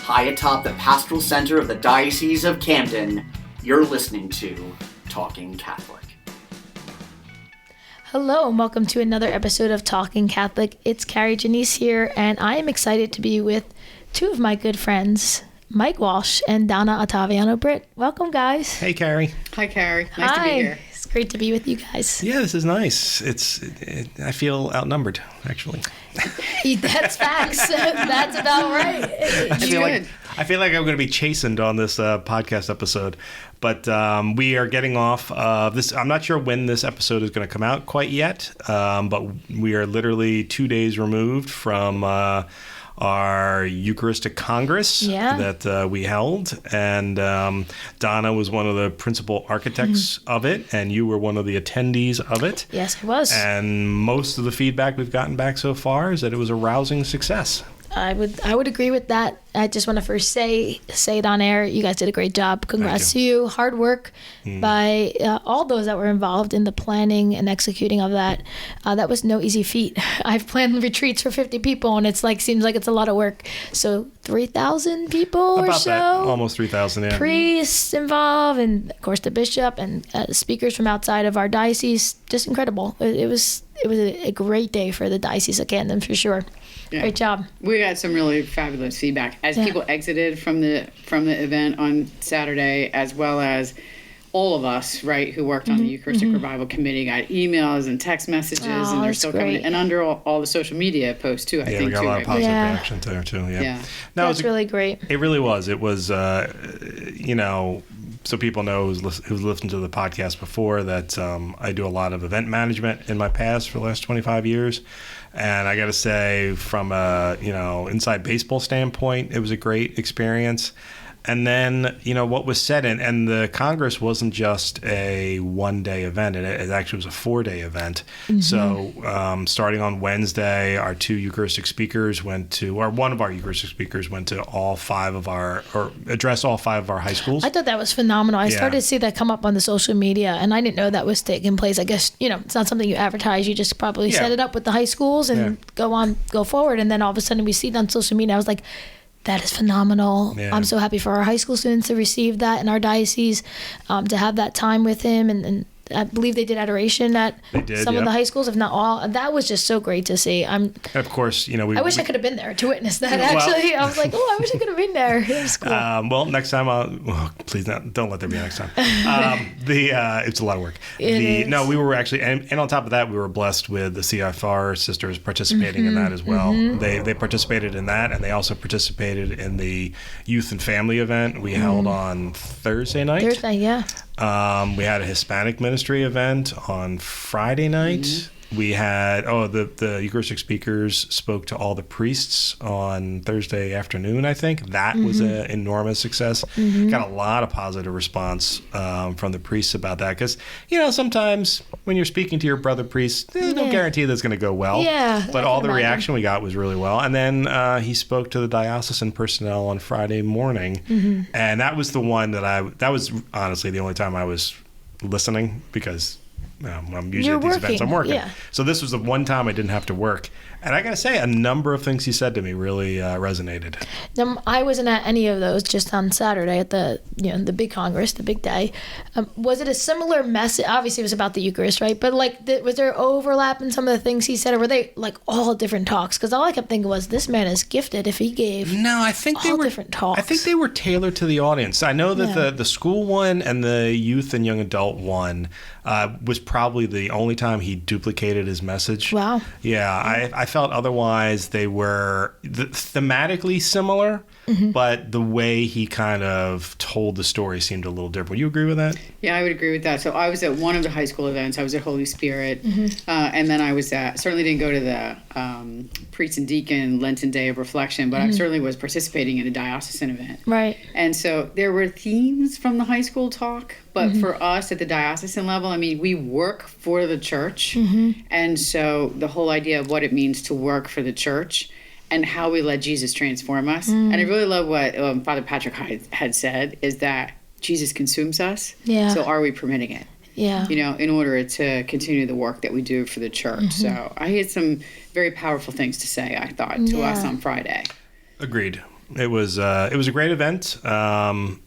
high atop the pastoral center of the Diocese of Camden, you're listening to Talking Catholic. Hello and welcome to another episode of Talking Catholic. It's Kari Janisse here, and I am excited to be with two of my good friends, Mike Walsh and Donna Ottaviano-Britt. Welcome, guys. Hey, Kari. Hi, Kari. Nice to be here. It's great to be with you guys. Yeah, this is nice. I feel outnumbered, actually. That's facts. That's about right. I feel like I'm going to be chastened on this podcast episode, but we are getting off this. I'm not sure when this episode is going to come out quite yet, but we are literally 2 days removed from our Eucharistic Congress that we held, and Donna was one of the principal architects of it, and you were one of the attendees of it. Yes, I was. And most of the feedback we've gotten back so far is that it was a rousing success. I would agree with that. I just want to first say it on air. You guys did a great job. Congrats to you. Hard work by all those that were involved in the planning and executing of that. That was no easy feat. I've planned retreats for 50 people, and seems like it's a lot of work. So 3,000 people About or so. That. Almost 3,000, yeah. Priests involved, and of course the bishop and speakers from outside of our diocese. Just incredible. It was a great day for the Diocese of Camden for sure. Yeah. Great job. We got some really fabulous feedback as people exited from the event on Saturday, as well as all of us, right, who worked on the Eucharistic Revival Committee got emails and text messages, and they're still coming in. And under all the social media posts too, I think. Yeah, we got a lot of positive reaction there too. Yeah. No, that's really great. It really was. It was, so people know who's listened to the podcast before that I do a lot of event management in my past for the last 25 years. And I got to say, from a, inside baseball standpoint, it was a great experience. And then, what was said, and the Congress wasn't just a one-day event. It actually was a 4-day event. Mm-hmm. So starting on Wednesday, one of our Eucharistic speakers went to addressed all 5 of our high schools. I thought that was phenomenal. I started to see that come up on the social media, and I didn't know that was taking place. I guess, it's not something you advertise. You just probably set it up with the high schools and go forward. And then all of a sudden we see it on social media. I was like, that is phenomenal. Yeah. I'm so happy for our high school students to receive that in our diocese, to have that time with him. And I believe they did adoration at some of the high schools, if not all. That was just so great to see. And of course, I wish I could have been there to witness that, actually. I was like, I wish I could have been there. It was cool. Well, next time, please don't let there be a next time. It's a lot of work. We were actually, and on top of that, we were blessed with the CFR sisters participating in that as well. Mm-hmm. They participated in that, and they also participated in the youth and family event we held on Thursday night. Thursday, yeah. We had a Hispanic ministry event on Friday night. Mm-hmm. We had, the Eucharistic speakers spoke to all the priests on Thursday afternoon, I think. That was an enormous success. Mm-hmm. Got a lot of positive response from the priests about that. Because, sometimes when you're speaking to your brother priest, there's no guarantee that's going to go well. Yeah. But all the reaction we got was really well. And then he spoke to the diocesan personnel on Friday morning. Mm-hmm. And that was the one that was honestly the only time I was listening, because I'm usually at these events. I'm working. Yeah. So this was the one time I didn't have to work. And I got to say, a number of things he said to me really resonated. I wasn't at any of those, just on Saturday at the big Congress, the big day. Was it a similar message? Obviously, it was about the Eucharist, right? But was there overlap in some of the things he said, or were they all different talks? Because all I kept thinking was, this man is gifted if he gave. No, I think they were different talks. I think they were tailored to the audience. I know that the school one and the youth and young adult one was probably the only time he duplicated his message. Wow. Yeah, I felt otherwise they were thematically similar, but the way he kind of told the story seemed a little different. Would you agree with that? Yeah, I would agree with that. So I was at one of the high school events. I was at Holy Spirit, and then I was certainly didn't go to the priest and deacon Lenten Day of Reflection, but I certainly was participating in a diocesan event. Right. And so there were themes from the high school talk, but for us at the diocesan level, we work for the church, and so the whole idea of what it means to work for the church and how we let Jesus transform us. And I really love what Father Patrick had said, is that Jesus consumes us. Yeah. So are we permitting it? Yeah. In order to continue the work that we do for the church. So I had some very powerful things to say, I thought, to us on Friday. Agreed. It was a great event. I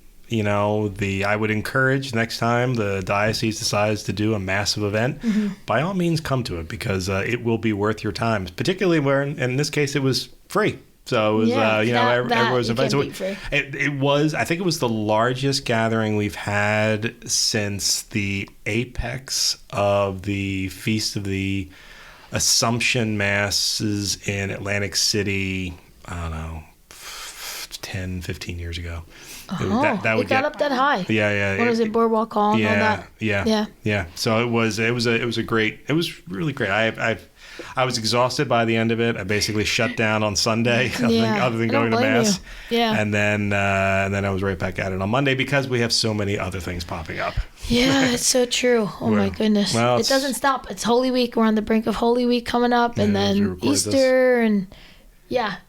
would encourage next time the diocese decides to do a massive event, by all means come to it, because it will be worth your time, particularly where in this case it was free. So it was, everyone was invited. So it was, I think it was the largest gathering we've had since the apex of the Feast of the Assumption Masses in Atlantic City, I don't know, 10, 15 years ago. It got up that high. Yeah. What was it, Boardwalk Hall and all that? Yeah. So it was really great. I was exhausted by the end of it. I basically shut down on Sunday, other than going to Mass. Yeah. And then I was right back at it on Monday because we have so many other things popping up. Yeah, it's so true. Oh my goodness. Well, it doesn't stop. It's Holy Week. We're on the brink of Holy Week coming up, and then Easter and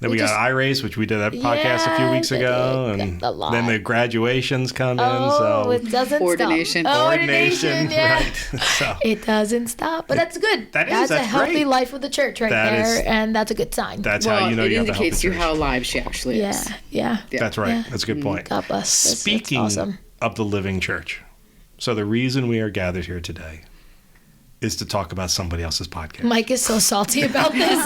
then we got iRace, which we did that podcast a few weeks ago, and then the graduations come in. So it doesn't ordination. stop. Ordination, right? So it doesn't stop, but that's good. That's a healthy great. Life with the church and that's a good sign. That's how you know you have a healthy church. It indicates you how alive she actually is. Yeah. That's right. Yeah. That's a good point. God bless. Speaking awesome. of the living church, so the reason we are gathered here today is to talk about somebody else's podcast. Mike is so salty about this.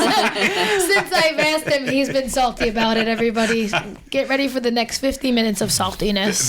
Since I've asked him, he's been salty about it. Everybody, get ready for the next 50 minutes of saltiness.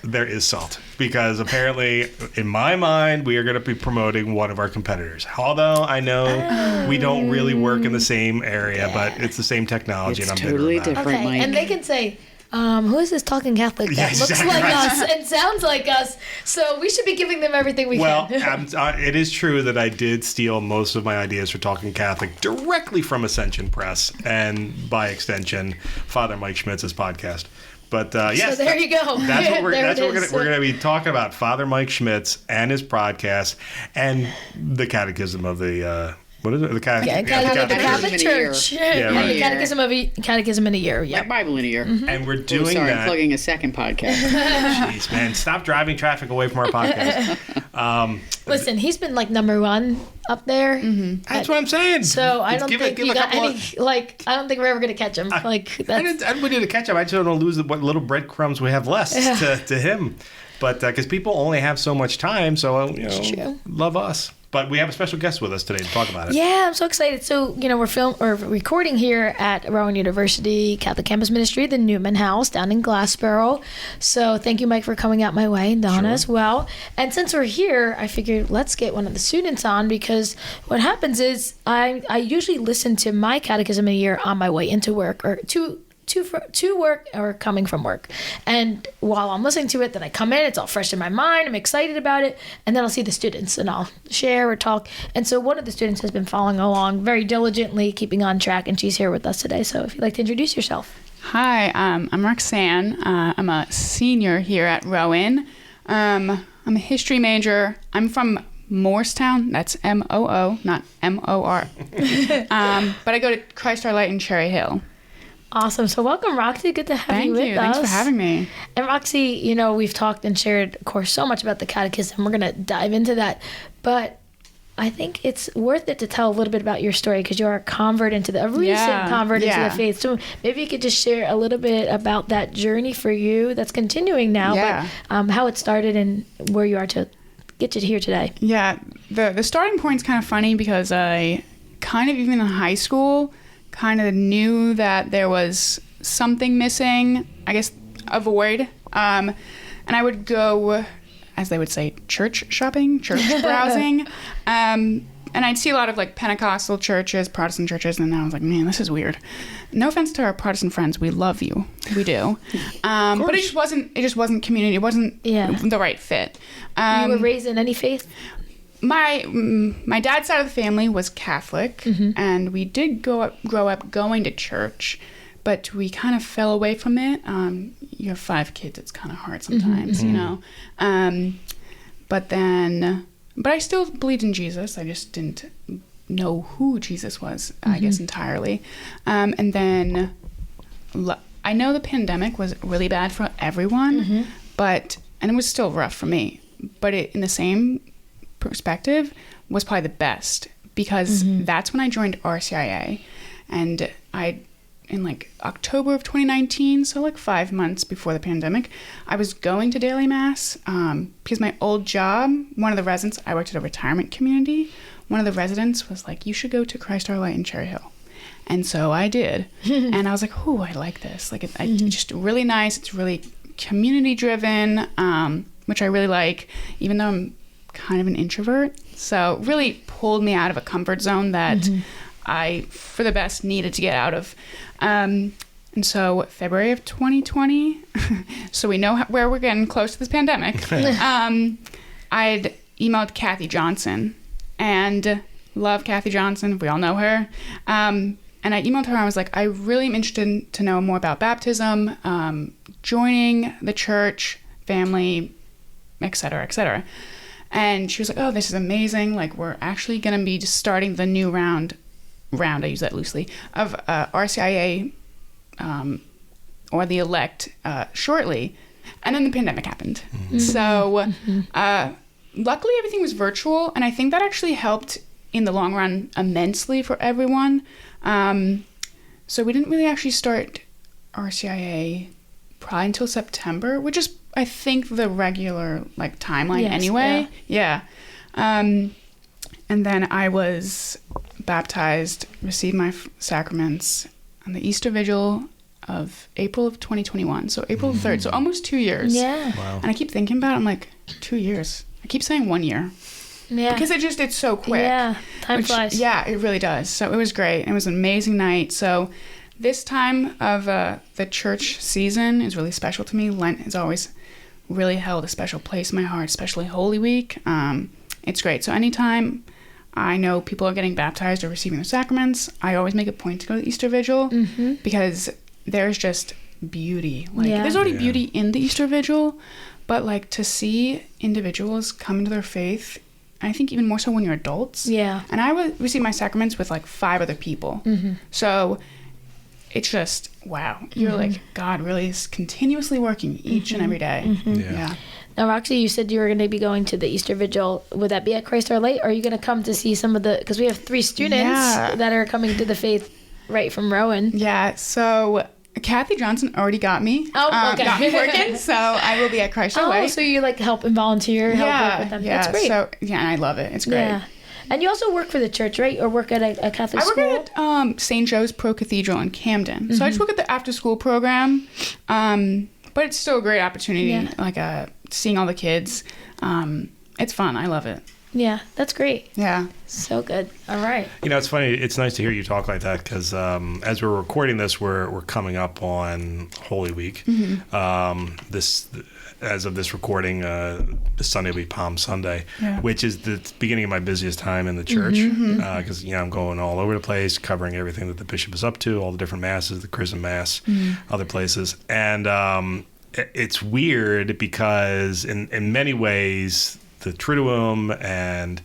There is salt, because apparently, in my mind, we are going to be promoting one of our competitors. Although I know we don't really work in the same area, but it's the same technology, it's and I'm totally bitter about different, it. Okay, Mike. and they can say, who is this talking Catholic that looks like us and sounds like us? So we should be giving them everything we can. Well, it is true that I did steal most of my ideas for Talking Catholic directly from Ascension Press, and by extension, Father Mike Schmitz's podcast. But yes, so there you go. That's what we're going to be talking about: Father Mike Schmitz and his podcast, and the Catechism of the. What is it? The Catholic Church. Yeah, right. The Catechism In A Year. Yeah. Like Bible in a Year. And we're doing that. I'm plugging a second podcast. Jeez, man. Stop driving traffic away from our podcast. Listen, he's been like number one up there. That's what I'm saying. So I don't think you got any, I don't think we're ever going to catch him. I don't need to catch him. I just don't want to lose what little breadcrumbs we have left to him. But because people only have so much time, so, love us. But we have a special guest with us today to talk about it. Yeah, I'm so excited. So, we're recording here at Rowan University Catholic Campus Ministry, the Newman House down in Glassboro. So thank you, Mike, for coming out my way, and Donna as well. And since we're here, I figured let's get one of the students on, because what happens is I usually listen to my Catechism in a Year on my way into work, or to work or coming from work. And while I'm listening to it, then I come in, it's all fresh in my mind, I'm excited about it, and then I'll see the students and I'll share or talk. And so one of the students has been following along very diligently, keeping on track, and she's here with us today. So if you'd like to introduce yourself. Hi, I'm Roxanne. I'm a senior here at Rowan. I'm a history major. I'm from Morristown. That's M-O-O, not M-O-R. But I go to Christ Our Light in Cherry Hill. Awesome. So welcome, Roxy. Good to have you with us. Thanks for having me. And Roxy, we've talked and shared, of course, so much about the Catechism. We're going to dive into that. But I think it's worth it to tell a little bit about your story, because you're a recent convert into the faith. So maybe you could just share a little bit about that journey for you that's continuing now, but how it started and where you are to get you here today. Yeah. The starting point's kind of funny, because I kind of, even in high school, kind of knew that there was something missing, I guess a void. And I would go, as they would say, church shopping, church browsing. And I'd see a lot of Pentecostal churches, Protestant churches, and I was like, man, this is weird. No offense to our Protestant friends, we love you, we do. But it just wasn't community. It wasn't the right fit. You were raised in any faith? My dad's side of the family was Catholic, and we did grow up going to church, but we kind of fell away from it. You have 5 kids; it's kind of hard sometimes, But I still believed in Jesus. I just didn't know who Jesus was, I guess, entirely. And then I know the pandemic was really bad for everyone, and it was still rough for me. But in the same perspective, was probably the best, because that's when I joined RCIA, and I in like October of 2019, so like 5 months before the pandemic, I was going to daily mass because my old job, one of the residents, I worked at a retirement community, one of the residents was like, you should go to Christ Our Light in Cherry Hill. And so I did. And I was like, oh, I like this. Like, it's just really nice. It's really community driven, which I really like, even though I'm kind of an introvert. So really pulled me out of a comfort zone that I, for the best, needed to get out of. And so February of 2020, so we know where we're getting close to this pandemic, I'd emailed Kathy Johnson, and love Kathy Johnson. We all know her. And I emailed her and I was like, I really am interested to know more about baptism, joining the church, family, et cetera, et cetera. And she was like, oh, this is amazing. Like, we're actually going to be just starting the new round, I use that loosely, of RCIA or the elect shortly. And then the pandemic happened. So luckily everything was virtual. And I think that actually helped in the long run immensely for everyone. So we didn't really actually start RCIA probably until September, which is, I think, the regular like timeline anyway. Yeah. And then I was baptized, received my sacraments on the Easter Vigil of April of 2021. So April 3rd. So almost 2 years. Yeah. Wow. And I keep thinking about it. I'm like, 2 years. I keep saying 1 year. Yeah. Because it's so quick. Yeah. Time flies. Yeah, it really does. So it was great. It was an amazing night. So this time of the church season is really special to me. Lent has always really held a special place in my heart, especially Holy Week. It's great. So anytime I know people are getting baptized or receiving the sacraments, I always make a point to go to the Easter Vigil because there's just beauty. Like there's already beauty in the Easter Vigil, but like to see individuals come into their faith, I think even more so when you're adults. Yeah. And I would receive my sacraments with like 5 other people. So it's just, wow. You're like, God really is continuously working each and every day. Yeah. Now, Roxy, you said you were going to be going to the Easter Vigil. Would that be at Christ Our Light? Or are you going to come to see some of the, because we have 3 students that are coming to the faith right from Rowan. Yeah. So Kathy Johnson already got me. Oh, okay. Got me working. So I will be at Christ Our Light. Oh, so you like help and volunteer, help work with them. Yeah. That's great. So, yeah, and I love it. It's great. Yeah. And you also work for the church, right? Or work at a Catholic school? I work at St. Joe's Pro Cathedral in Camden. So I just work at the after-school program. But it's still a great opportunity, like seeing all the kids. It's fun. I love it. Yeah, that's great. Yeah. So good. All right. You know, it's funny. It's nice to hear you talk like that because as we're recording this, we're coming up on Holy Week. As of this recording, this Sunday will be Palm Sunday, which is the beginning of my busiest time in the church because I'm going all over the place, covering everything that the bishop is up to, all the different masses, the Chrism Mass, other places, and it's weird because in many ways the Triduum and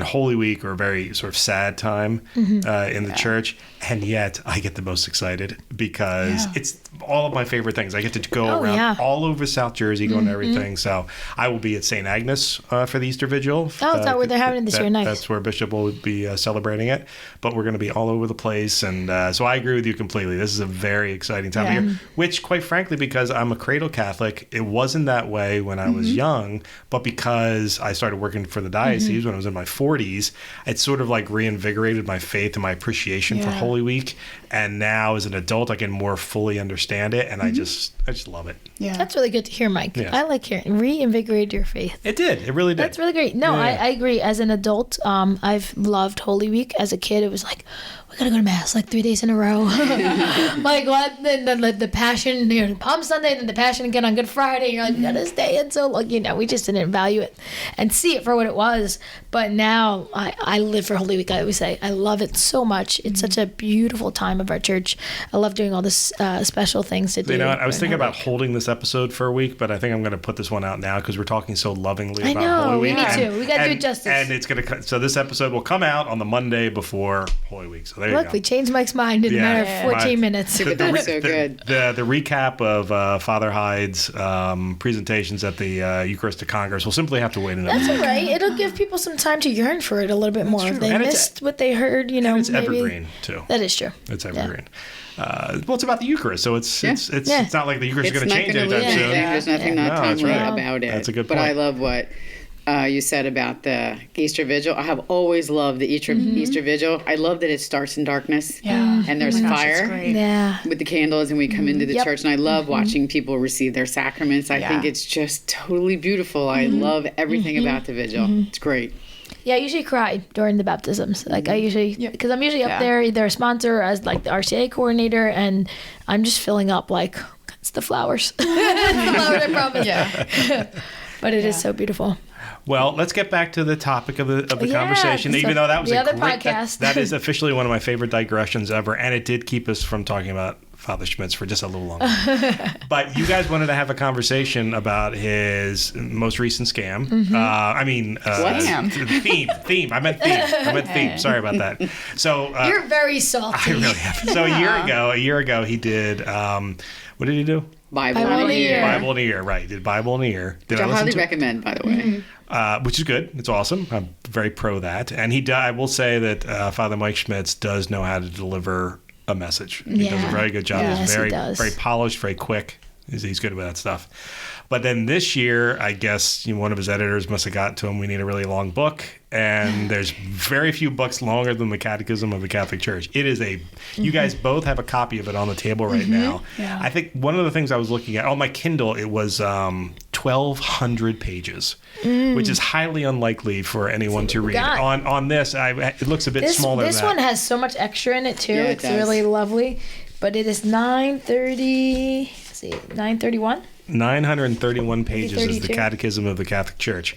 Holy Week are a very sort of sad time in the church, and yet I get the most excited because it's all of my favorite things. I get to go around all over South Jersey, going to everything. So I will be at St. Agnes for the Easter Vigil. Oh, is that where they're having it this year? Nice. That's where Bishop will be celebrating it. But we're going to be all over the place, and so I agree with you completely. This is a very exciting time of year, which, quite frankly, because I'm a cradle Catholic, it wasn't that way when I was young, but because I started working for the diocese when I was in my 40s, it sort of like reinvigorated my faith and my appreciation for Holy Week. And now as an adult, I can more fully understand it, and I just love it. Yeah, that's really good to hear, Mike. I like hearing reinvigorated your faith. It did. It really did. That's really great. No, I agree. As an adult, I've loved Holy Week. As a kid, it was like, we gotta go to Mass like 3 days in a row. Like what? Then the Passion, Palm Sunday, then the Passion again on Good Friday. You're like, we gotta stay in so long. We just didn't value it and see it for what it was. But now I live for Holy Week. I always say I love it so much. It's such a beautiful time of our church. I love doing all this special things to do. You know what? I was thinking about holding this episode for a week, but I think I'm going to put this one out now because we're talking so lovingly about Holy Week. I know, we need to. We got to do it justice. And it's going to. So this episode will come out on the Monday before Holy Week. So there you go. Look, we changed Mike's mind in a matter of 14 minutes. So good. The recap of Father Hyde's presentations at the Eucharistic Congress will simply have to wait another week. That's all right. It'll give people some time to yearn for it a little bit more. If they missed what they heard, and it's evergreen too. That is true. It's evergreen. well, it's about the Eucharist, so it's not like the Eucharist is going to change anytime soon. There's nothing not timely about it. That's a good point. But I love what you said about the Easter Vigil. I have always loved the Easter Vigil. I love that it starts in darkness. Yeah. And there's fire with the candles, and we come into the church. And I love watching people receive their sacraments. I think it's just totally beautiful. I love everything about the Vigil. It's great. Yeah, I usually cry during the baptisms. Like I usually, because I'm usually up there either a sponsor or as like the RCA coordinator, and I'm just filling up like it's the flowers. It's the flowers, I promise. Yeah. But it is so beautiful. Well, let's get back to the topic of the conversation. Even though that was the a other great podcast. that is officially one of my favorite digressions ever, and it did keep us from talking about Father Schmitz for just a little longer. But you guys wanted to have a conversation about his most recent scam. Theme. I meant theme. Sorry about that. So you're very salty. I really am. So a year ago, he did. What did he do? Bible in a Year. Bible in a Year, right. Did Bible in a Year. Which I highly recommend, by the way. Which is good. It's awesome. I'm very pro that. And I will say that Father Mike Schmitz does know how to deliver a message. He does a very good job. Yes, He's very, he does. very polished, very quick. He's good with that stuff. But then this year, I guess one of his editors must have got to him, we need a really long book. And there's very few books longer than the Catechism of the Catholic Church. It is you guys both have a copy of it on the table right now. Yeah. I think one of the things I was looking at, on my Kindle, it was 1,200 pages, which is highly unlikely for anyone to read. On this, it looks a bit smaller than that. This one has so much extra in it, too. Yeah, it's really lovely. But it is 931? 931 pages is the Catechism of the Catholic Church.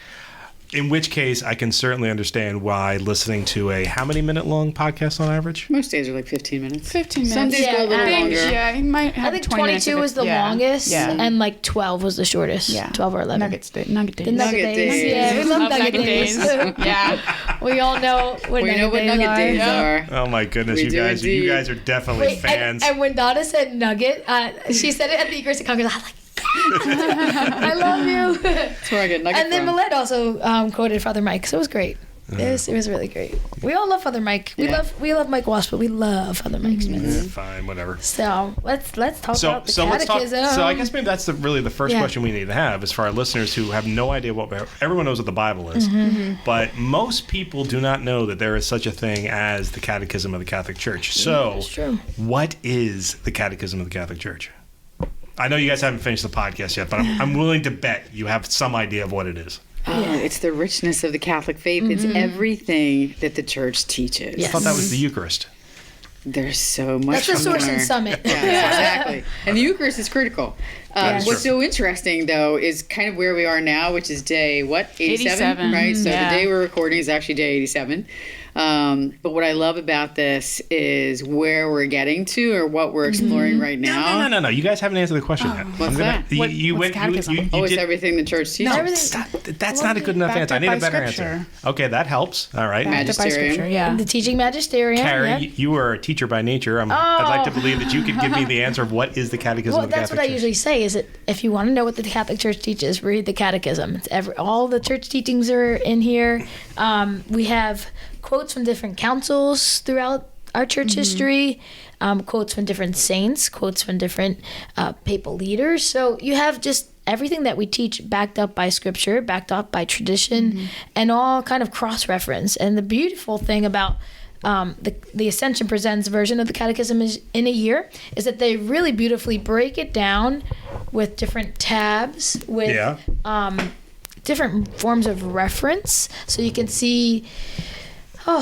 In which case, I can certainly understand why listening to a how many minute long podcast on average? Most days are like 15 minutes. 15 minutes. Some days go a little longer. Yeah, you might have I think 20 minutes 22 was the longest, Yeah. and like 12 was the shortest. Yeah. 12 or 11. Nugget days. The nugget days. Yeah, we love nugget days. Yeah. We all know what nugget days are. Oh my goodness, We you do guys! indeed. You guys are definitely fans. And when Donna said nugget, she said it at the Eucharistic Congress. I was like, I love you. That's where I get nugget And then from. Millette also quoted Father Mike, so it was great. It was really great. We all love Father Mike. We love Mike Walsh, but we love Father Mike Schmitz. Fine, whatever. So let's talk about the let's talk. Catechism. So I guess maybe that's really the first question we need to have, is for our listeners who have no idea everyone knows what the Bible is, but most people do not know that there is such a thing as the Catechism of the Catholic Church. So, that's true. What is the Catechism of the Catholic Church? I know you guys haven't finished the podcast yet, but I'm willing to bet you have some idea of what it is. It's the richness of the Catholic faith. It's everything that the Church teaches. Yes. I thought that was the Eucharist. There's so much. That's the source more. and summit. Yeah, exactly. And the Eucharist is critical. What's so interesting, though, is kind of where we are now, which is day, 87? Right? So the day we're recording is actually day 87. But what I love about this is where we're getting to, or what we're exploring right now. No. You guys haven't answered the question yet. What's that? What's catechism? It's everything the Church teaches. No, that's not a good enough answer. I need a better answer. Okay, that helps. All right. Magisterium. The teaching magisterium. Carrie, you are a teacher by nature. I'd like to believe that you could give me the answer of what is the Catechism of the Catholic Church. That's what I usually say, is that if you want to know what the Catholic Church teaches, read the Catechism. It's all the church teachings are in here. We have quotes from different councils throughout our church history, quotes from different saints, quotes from different papal leaders. So you have just everything that we teach backed up by scripture, backed up by tradition, and all kind of cross-reference. And the beautiful thing about the Ascension Presents version of the Catechism in a Year is that they really beautifully break it down with different tabs, with different forms of reference. So you can see...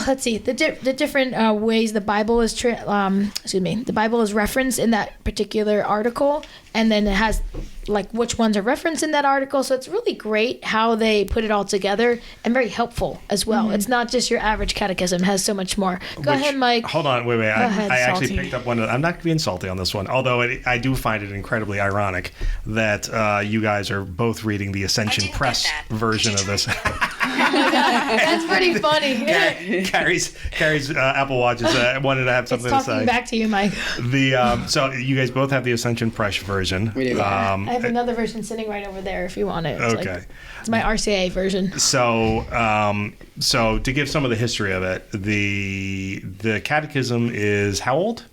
let's see the different ways the Bible is the Bible is referenced in that particular article, and then it has like which ones are referenced in that article. So it's really great how they put it all together, and very helpful as well. It's not just your average catechism; it has so much more. Go ahead, Mike. Hold on, wait. I actually Salty. picked up one. I'm not being salty on this one, although I do find it incredibly ironic that you guys are both reading the Ascension Press version of this. That's pretty funny. Carrie's Apple Watch wanted to have something to say. Back to you, Mike. So you guys both have the Ascension Press version. We do. I have another version sitting right over there if you want it. Okay. It's my RCA version. So to give some of the history of it, the Catechism is how old?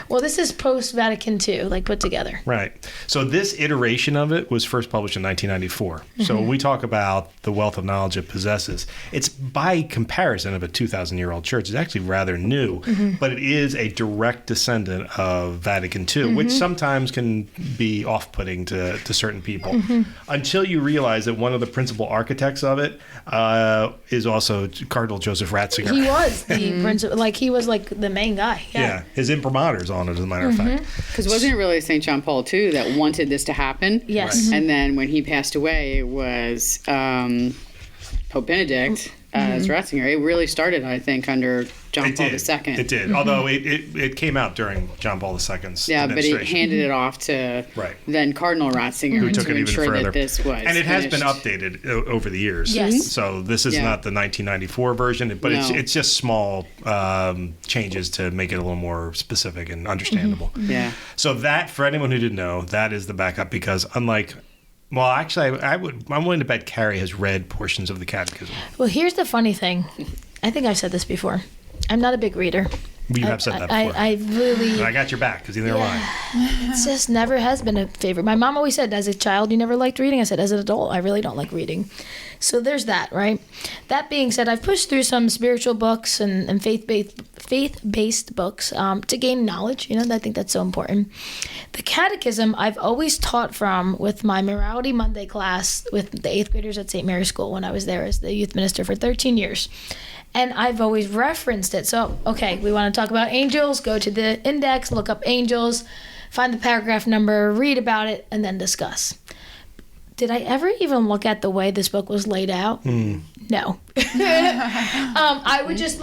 Well, this is post-Vatican II, like put together. Right. So this iteration of it was first published in 1994. So when we talk about the wealth of knowledge it possesses, it's by comparison of a 2,000-year-old church. It's actually rather new, but it is a direct descendant of Vatican II, which sometimes can be off-putting to certain people, until you realize that one of the principal architects of it is also Cardinal Joseph Ratzinger. He was the principal, like he was like the main guy. Yeah, his imprimatur's on it, as a matter of fact. Because wasn't it really St. John Paul II that wanted this to happen? Yes. And then when he passed away, it was Pope Benedict as Ratzinger. It really started, I think, under John Paul II. It did, although it came out during John Paul II's administration. But he handed it off to then Cardinal Ratzinger who took to it even ensure further. that this was And it has been finished. updated over the years. Yes. So this is not the 1994 version, but it's just small changes to make it a little more specific and understandable. Yeah. So that, for anyone who didn't know, that is the backup, because unlike... Well, actually, I'm willing to bet Kari has read portions of the Catechism. Well, here's the funny thing. I think I've said this before. I'm not a big reader. You have said that before. I really... And I got your back, because neither am I. It just never has been a favorite. My mom always said, as a child, you never liked reading. I said, as an adult, I really don't like reading. So there's that, right? That being said, I've pushed through some spiritual books and faith-based books to gain knowledge. I think that's so important. The Catechism, I've always taught from with my Morality Monday class with the 8th graders at St. Mary's School when I was there as the youth minister for 13 years. And I've always referenced it. So, okay, we want to talk about angels, go to the index, look up angels, find the paragraph number, read about it, and then discuss. Did I ever even look at the way this book was laid out? No. I would just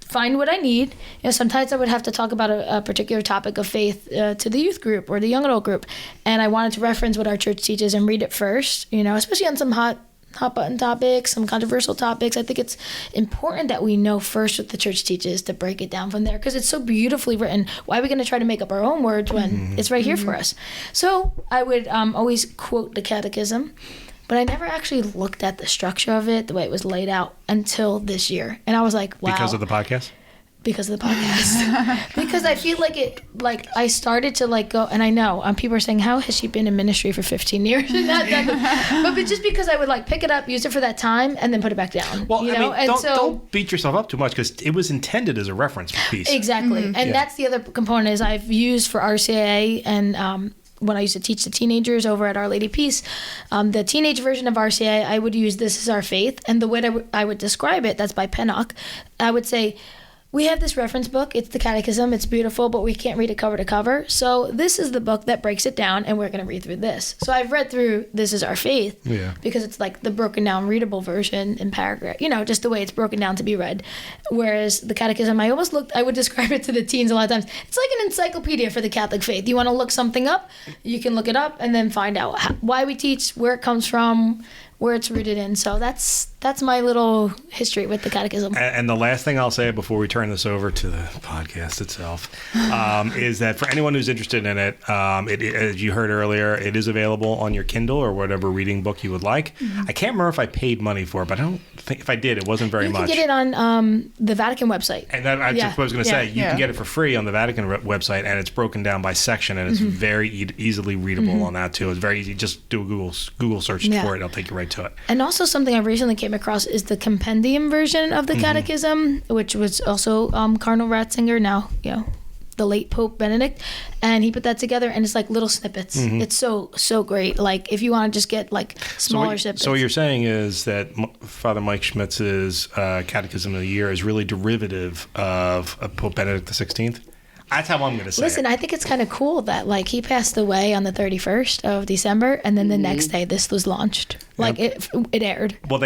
find what I need. Sometimes I would have to talk about a particular topic of faith to the youth group or the young adult group. And I wanted to reference what our church teaches and read it first, especially on some hot button topics, some controversial topics. I think it's important that we know first what the church teaches to break it down from there, because it's so beautifully written. Why are we going to try to make up our own words when it's right here for us? So I would always quote the Catechism, but I never actually looked at the structure of it, the way it was laid out, until this year. And I was like, wow. Because of the podcast? Because of the podcast. Because I feel like I started to go, and I know people are saying, how has she been in ministry for 15 years and not done but just because I would pick it up, use it for that time, and then put it back down. Well, don't beat yourself up too much, because it was intended as a reference piece. Exactly. And that's the other component is I've used for RCIA and when I used to teach the teenagers over at Our Lady Peace, the teenage version of RCIA, I would use This Is Our Faith. And the way I would describe it, that's by Pennock, I would say, we have this reference book. It's the Catechism. It's beautiful, but we can't read it cover to cover. So this is the book that breaks it down, and we're going to read through this. So I've read through This Is Our Faith because it's the broken down readable version in paragraph, just the way it's broken down to be read. Whereas the Catechism, I would describe it to the teens a lot of times. It's like an encyclopedia for the Catholic faith. You want to look something up, you can look it up and then find out why we teach, where it comes from, where it's rooted in. So that's my little history with the Catechism. And the last thing I'll say before we turn this over to the podcast itself is that for anyone who's interested in it, as you heard earlier, it is available on your Kindle or whatever reading book you would like. I can't remember if I paid money for it, but I don't think if I did, it wasn't very much. You can get it on the Vatican website. And that, I just was going to say, you can get it for free on the Vatican website, and it's broken down by section, and it's very easily readable on that too. It's very easy. Just do a Google search for it. It'll take you right to it. And also something I recently came across is the compendium version of the Catechism, which was also Cardinal Ratzinger, now the late Pope Benedict, and he put that together, and it's little snippets. It's so great. If you want to just get smaller snippets. So what you're saying is that Father Mike Schmitz's Catechism of the Year is really derivative of Pope Benedict XVI? That's how I'm going to say Listen, I think it's kind of cool that he passed away on the 31st of December, and then the next day this was launched. It aired. Well,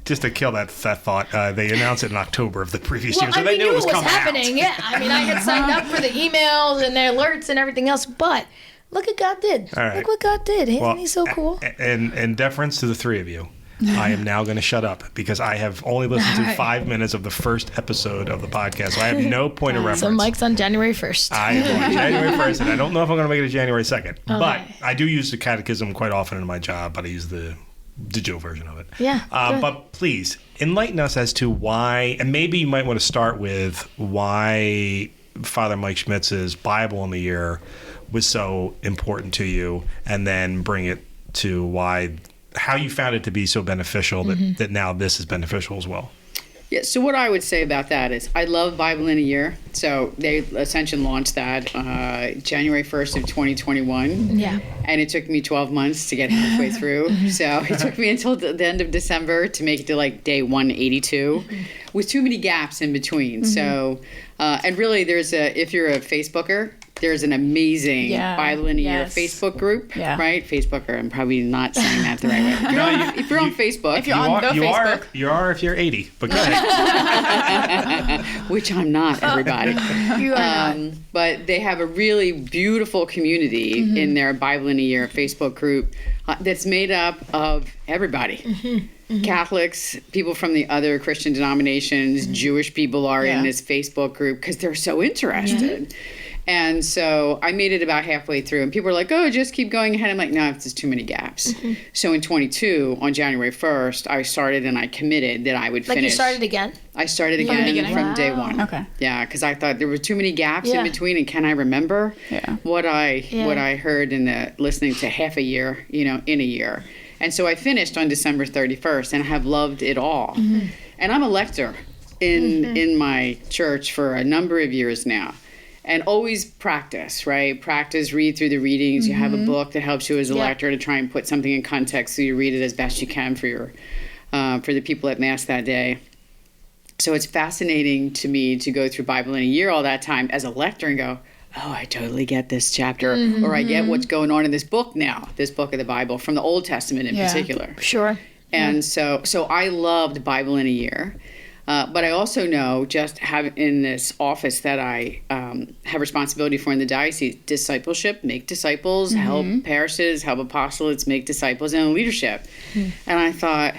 just to kill that thought, they announced it in October of the previous year, so they knew it was coming happening. out. Yeah, I had signed up for the emails and the alerts and everything else, but look what God did. All right. Look what God did. Isn't he so cool? And in deference to the three of you, I am now going to shut up because I have only listened to 5 minutes of the first episode of the podcast, so I have no point of reference. So Mike's on January 1st. I am on January 1st, and I don't know if I'm going to make it to January 2nd. Okay. But I do use the Catechism quite often in my job, but I use the digital version of it. Yeah. But please, enlighten us as to why, and maybe you might want to start with why Father Mike Schmitz's Bible in the Year was so important to you, and then bring it to how you found it to be so beneficial that now this is beneficial as well. Yeah, so what I would say about that is I love Bible in a Year. So Ascension launched that January 1st of 2021. Yeah. And it took me 12 months to get halfway through. So it took me until the end of December to make it to like day 182 with too many gaps in between. So, and really if you're a Facebooker, there's an amazing Bible in a Year Facebook group, right? Facebooker, I'm probably not saying that the right way. If you're on Facebook. If you're on Facebook. You are if you're 80, but go ahead. Which I'm not, everybody. You are not. But they have a really beautiful community in their Bible in a Year Facebook group that's made up of everybody. Catholics, people from the other Christian denominations, Jewish people are in this Facebook group because they're so interested. And so I made it about halfway through, and people were like, oh, just keep going ahead. I'm like, no, there's too many gaps. So in 22, on January 1st, I started and I committed that I would finish. Like you started again? I started again from day one. Okay. Yeah, because I thought there were too many gaps in between, and can I remember what I heard in listening to half a year, in a year. And so I finished on December 31st, and I have loved it all. And I'm a lector in my church for a number of years now. And always practice, right? Practice, read through the readings. You have a book that helps you as a lector to try and put something in context, so you read it as best you can for the people at Mass that day. So it's fascinating to me to go through Bible in a Year all that time as a lector and go, oh, I totally get this chapter, or I get what's going on in this book now, this book of the Bible, from the Old Testament in particular. Sure. And so I loved Bible in a Year. But I also know, just in this office that I have responsibility for in the diocese, discipleship, make disciples, help parishes, help apostolates, make disciples, and leadership. And I thought,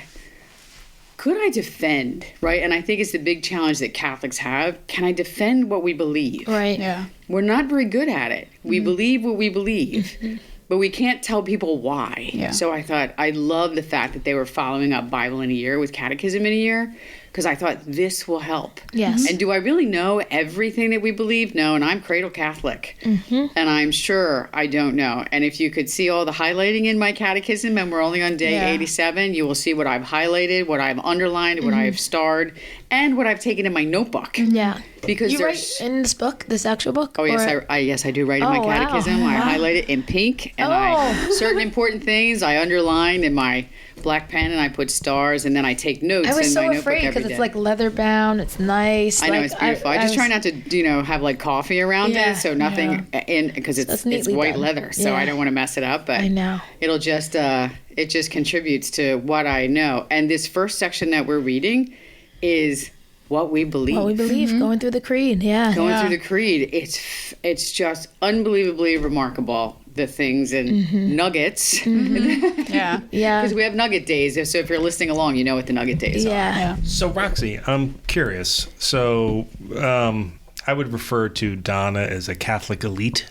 could I defend, right? And I think it's the big challenge that Catholics have. Can I defend what we believe? Right. Yeah. We're not very good at it. We believe what we believe. But we can't tell people why. Yeah. So I thought, I love the fact that they were following up Bible in a Year with Catechism in a Year, because I thought this will help. Yes. And do I really know everything that we believe? No, and I'm cradle Catholic. And I'm sure I don't know. And if you could see all the highlighting in my catechism, and we're only on day 87, you will see what I've highlighted, what I've underlined, what I've starred, and what I've taken in my notebook. Yeah. Because you write in this book, this actual book? Oh, yes, I do write in my catechism. Wow. I highlight it in pink, and certain important things I underline in my black pen, and I put stars, and then I take notes in my notebook every day. I was so afraid because it's like leather bound. It's nice. I know, it's beautiful. I just try not to, have like coffee around it, so nothing in, because it's white leather, so I don't want to mess it up. But I know. It'll just it just contributes to what I know. And this first section that we're reading is what we believe. What we believe, going through the creed, Going through the creed. It's just unbelievably remarkable, the things and nuggets. Yeah. Because we have nugget days. So if you're listening along, you know what the nugget days are. So Roxy, I'm curious. So I would refer to Donna as a Catholic elite.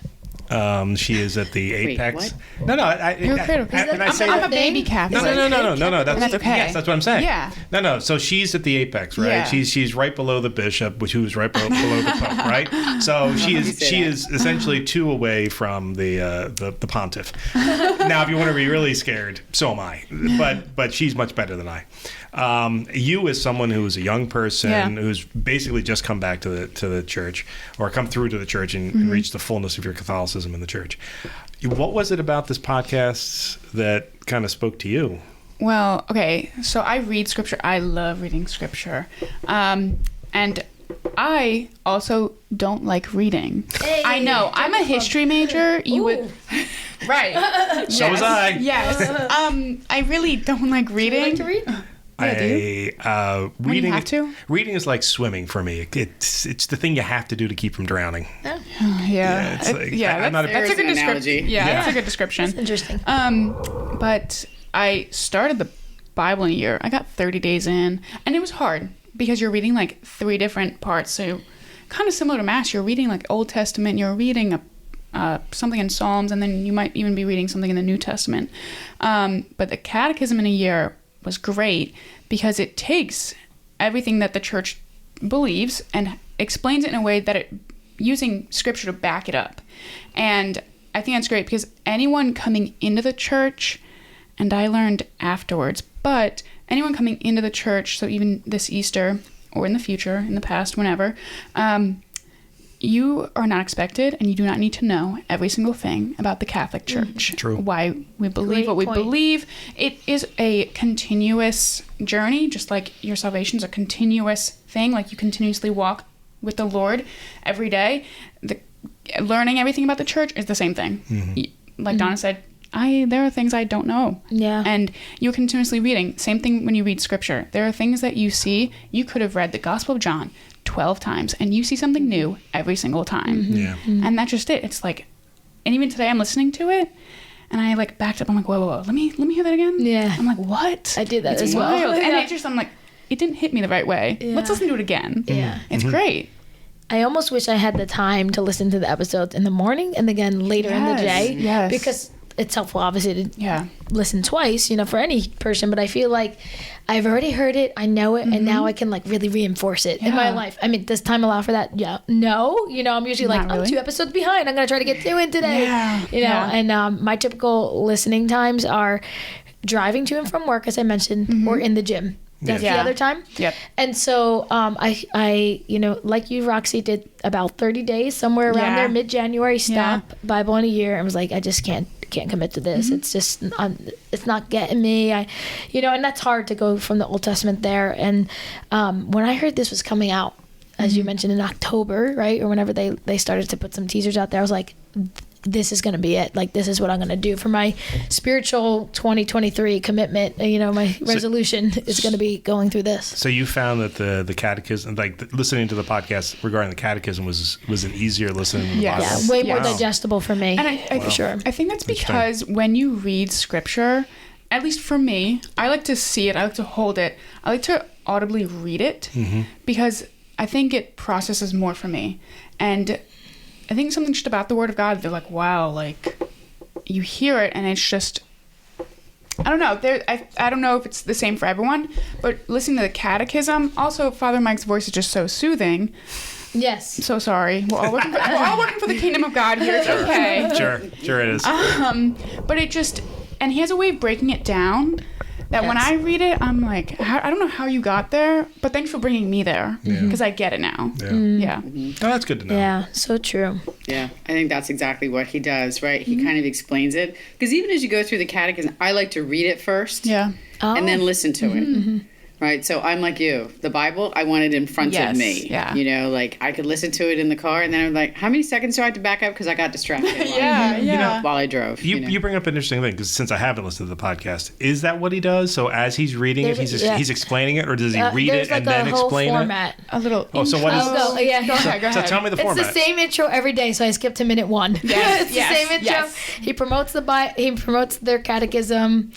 She is at the Apex. What? No. I'm a baby Catholic. No. That's okay. Yes, that's what I'm saying. Yeah. No. So she's at the Apex, right? Yeah. She's right below the bishop, who's right below the pope, right? So she is essentially 2 away from the pontiff. Now, if you want to be really scared, so am I. But she's much better than I. You, as someone who is a young person who's basically just come back to the church, or come through to the church and reached the fullness of your Catholicism in the church, what was it about this podcast that kind of spoke to you? Well, okay, so I read scripture. I love reading scripture, and I also don't like reading. Hey, I know. I'm a history major. You would. Right. So was I. Yes. I really don't like reading. Do you like to read? Yeah, reading. You have to? Reading is like swimming for me. It's the thing you have to do to keep from drowning. Yeah. It's like, That's a good description. Yeah, that's a good description. That's interesting. But I started the Bible in a year. I got 30 days in, and it was hard because you're reading like 3 different parts. So kind of similar to Mass, you're reading like Old Testament, you're reading something in Psalms, and then you might even be reading something in the New Testament. But the Catechism in a Year was great because it takes everything that the church believes and explains it in a way that using scripture to back it up. And I think that's great because anyone coming into the church, and I learned afterwards, but anyone coming into the church, so even this Easter or in the future, in the past, whenever, you are not expected and you do not need to know every single thing about the Catholic Church. True. Why we believe what we believe. It is a continuous journey, just like your salvation is a continuous thing, like you continuously walk with the Lord every day. Learning everything about the church is the same thing. Like Donna said, there are things I don't know. Yeah. And you're continuously reading. Same thing when you read scripture. There are things that you see. You could have read the Gospel of John 12 times and you see something new every single time. Yeah. And that's just it. It's like, and even today I'm listening to it and I like backed up. I'm like, whoa. Let me hear that again. Yeah. I'm like, what? I did that it's as wild. well. And I'm like, it didn't hit me the right way. Yeah. Let's listen to it again. Yeah. It's great. I almost wish I had the time to listen to the episodes in the morning and again later in the day. Yes. Because it's helpful, obviously, to Yeah. listen twice, for any person. But I feel like I've already heard it, I know it, and now I can like really reinforce it in my life. I mean, does time allow for that? Yeah. No. I'm usually like, Not really. 2 episodes behind. I'm going to try to get through it today. Yeah. And my typical listening times are driving to and from work, as I mentioned, or in the gym. That's the other time. Yep. And so I like you, Roxy, did about 30 days, somewhere around there, mid-January, stop Bible in a Year, and was like, I just can't commit to this. It's just, it's not getting me. And that's hard to go from the Old Testament there. And when I heard this was coming out, as you mentioned, in October, right? Or whenever they started to put some teasers out there, I was like, this is going to be it. Like, this is what I'm going to do for my spiritual 2023 commitment. My resolution is going to be going through this. So you found that the catechism, like listening to the podcast regarding the catechism was an easier listen than the Bible? Yeah, way more digestible for me. And for sure. I think that's because when you read scripture, at least for me, I like to see it. I like to hold it. I like to audibly read it because I think it processes more for me. And I think something just about the Word of God, they're like, wow, like you hear it and it's just, I don't know. I don't know if it's the same for everyone, but listening to the catechism, also Father Mike's voice is just so soothing. Yes. So sorry. We're all working for the kingdom of God here. It's okay. Sure it is. But it just, and he has a way of breaking it down that when I read it, I'm like, I don't know how you got there, but thanks for bringing me there because I get it now. Yeah. Oh, that's good to know. Yeah, so true. Yeah, I think that's exactly what he does, right? He kind of explains it. Because even as you go through the catechism, I like to read it first and then listen to it. Right, so I'm like you. The Bible, I want it in front of me. Yeah. Like I could listen to it in the car, and then I'm like, how many seconds do I have to back up because I got distracted while I drove. You bring up an interesting thing because since I haven't listened to the podcast, is that what he does? So as he's reading it, he's explaining it, or does he read it and then explain format. it? A little. Oh, so what is? Go ahead. So tell me the format. It's the same intro every day, so I skipped to minute 1. Yes, it's the same intro. yes. He promotes he promotes their catechism,